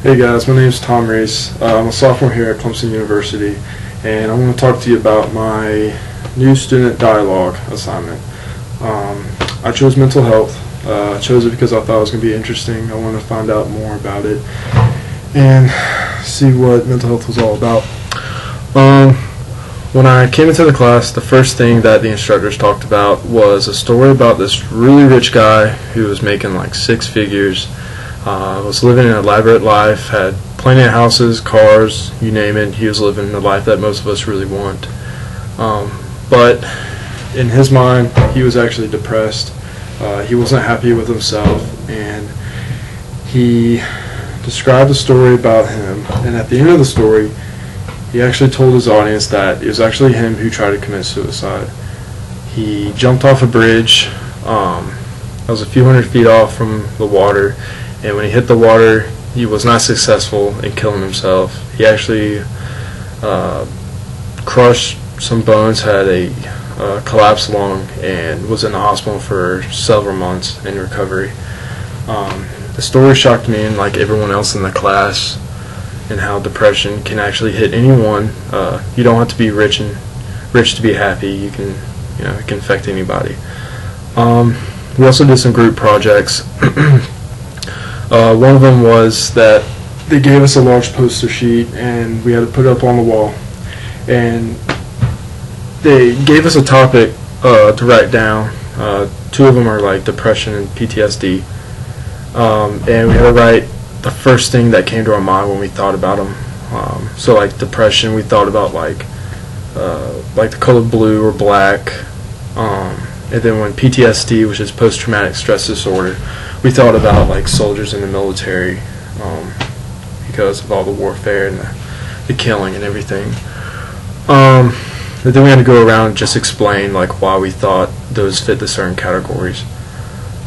Hey guys, my name is Reece. I'm a sophomore here at Clemson University, and I'm going to talk to you about my new student dialogue assignment. I chose mental health. I chose it because I thought it was going to be interesting. I wanted to find out more about it and see what mental health was all about. When I came into the class, the first thing that the instructors talked about was a story about this really rich guy who was making like six figures. Was living an elaborate life, had plenty of houses, cars, you name it. He was living the life that most of us really want. But in his mind, he was actually depressed. He wasn't happy with himself, and he described a story about him. And at the end of the story, he actually told his audience that it was actually him who tried to commit suicide. He jumped off a bridge that was a few hundred feet off from the water. And when he hit the water, he was not successful in killing himself. He actually crushed some bones, had a collapsed lung, and was in the hospital for several months in recovery. The story shocked me and like everyone else in the class, and how depression can actually hit anyone. You don't have to be rich to be happy. You can, it can affect anybody. We also did some group projects. One of them was that they gave us a large poster sheet and we had to put it up on the wall, and they gave us a topic to write down. Two of them are like depression and PTSD, and we had to write the first thing that came to our mind when we thought about them. So like depression, we thought about like the color blue or black, and then when PTSD, which is post-traumatic stress disorder, we thought about like soldiers in the military, because of all the warfare and the killing and everything. But then we had to go around and just explain like why we thought those fit the certain categories.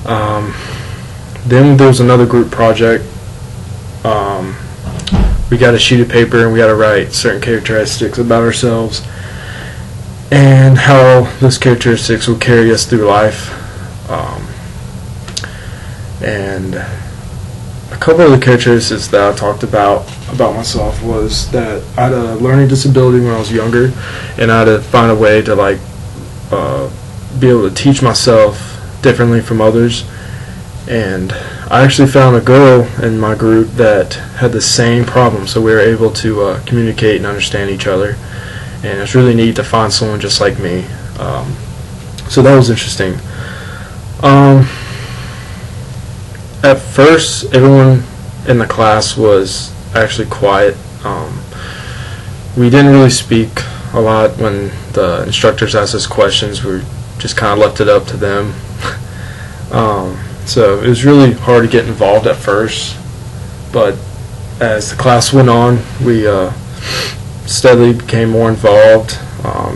Then there was another group project. We got a sheet of paper and we had to write certain characteristics about ourselves and how those characteristics will carry us through life. And a couple of the characteristics that I talked about myself was that I had a learning disability when I was younger, and I had to find a way to like be able to teach myself differently from others. And I actually found a girl in my group that had the same problem, so we were able to communicate and understand each other, and it's really neat to find someone just like me. So that was interesting. At first, everyone in the class was actually quiet. We didn't really speak a lot when the instructors asked us questions. We just kind of left it up to them. So it was really hard to get involved at first, but as the class went on, we steadily became more involved.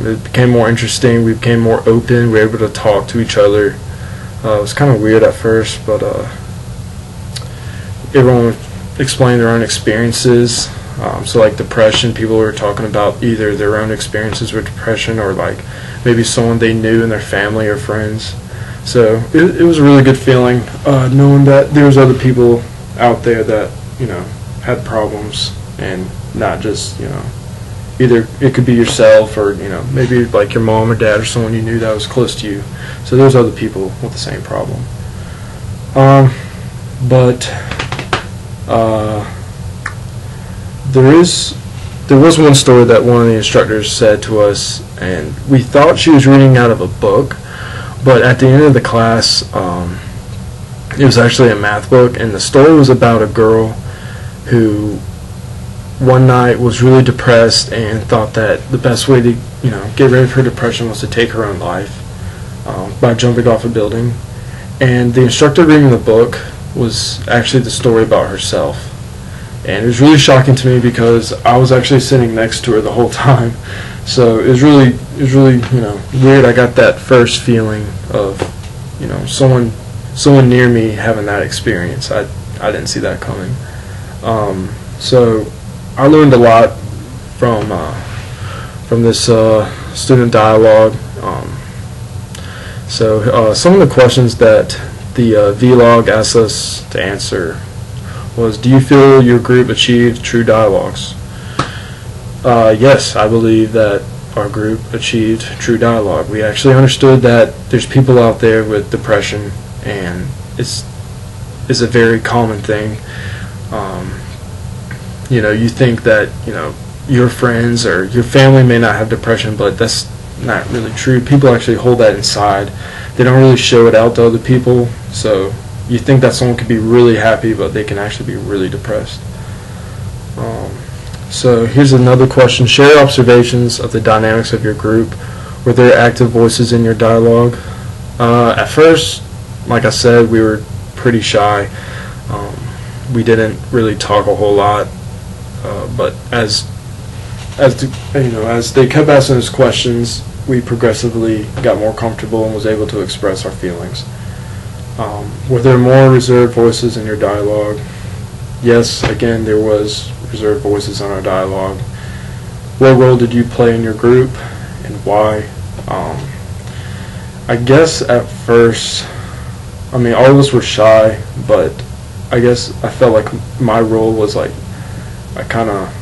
It became more interesting. We became more open. We were able to talk to each other. It was kind of weird at first, but everyone would explain their own experiences. So like depression, people were talking about either their own experiences with depression or like maybe someone they knew in their family or friends. So it was a really good feeling, knowing that there was other people out there that had problems, and not just either it could be yourself or maybe like your mom or dad or someone you knew that was close to you. So there's other people with the same problem. But there was one story that one of the instructors said to us, and we thought she was reading out of a book, but at the end of the class, it was actually a math book, and the story was about a girl who one night was really depressed and thought that the best way to get rid of her depression was to take her own life by jumping off a building. And the instructor reading the book was actually the story about herself. And it was really shocking to me because I was actually sitting next to her the whole time. So it was really weird. I got that first feeling of someone near me having that experience. I didn't see that coming. So I learned a lot from this student dialogue. So some of the questions that the vlog asked us to answer was, do you feel your group achieved true dialogues? Yes, I believe that our group achieved true dialogue. We actually understood that there's people out there with depression, and it's a very common thing. You think that your friends or your family may not have depression, but that's not really true. People actually hold that inside. They don't really show it out to other people, so you think that someone could be really happy, but they can actually be really depressed. So here's another question. Share observations of the dynamics of your group. Were there active voices in your dialogue? At first, like I said, we were pretty shy. We didn't really talk a whole lot, but as they kept asking us questions, we progressively got more comfortable and was able to express our feelings. Were there more reserved voices in your dialogue? Yes, again, there was reserved voices in our dialogue. What role did you play in your group, and why? I guess at first, all of us were shy, but I guess I felt like my role was like I kind of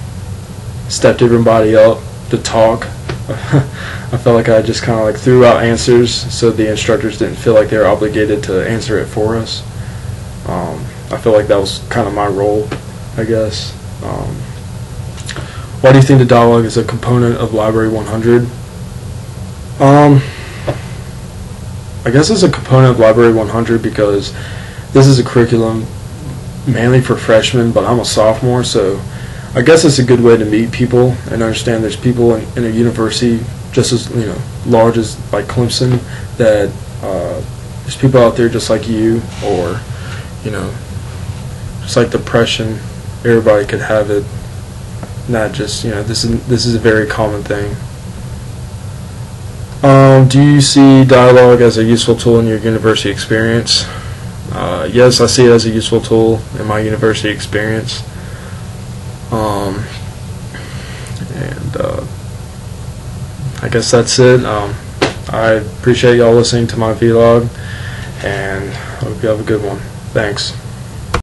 stepped everybody up to talk. I felt like I just kind of like threw out answers so the instructors didn't feel like they were obligated to answer it for us. I feel like that was kind of my role, I guess. Why do you think the dialogue is a component of Library 100? I guess it's a component of Library 100 because this is a curriculum mainly for freshmen, but I'm a sophomore, so I guess it's a good way to meet people and understand there's people in a university just as large as like Clemson, that there's people out there just like you, or just like depression. Everybody could have it. Not just this is a very common thing. Do you see dialogue as a useful tool in your university experience? Yes, I see it as a useful tool in my university experience. I guess that's it. I appreciate y'all listening to my vlog, and I hope you have a good one. Thanks.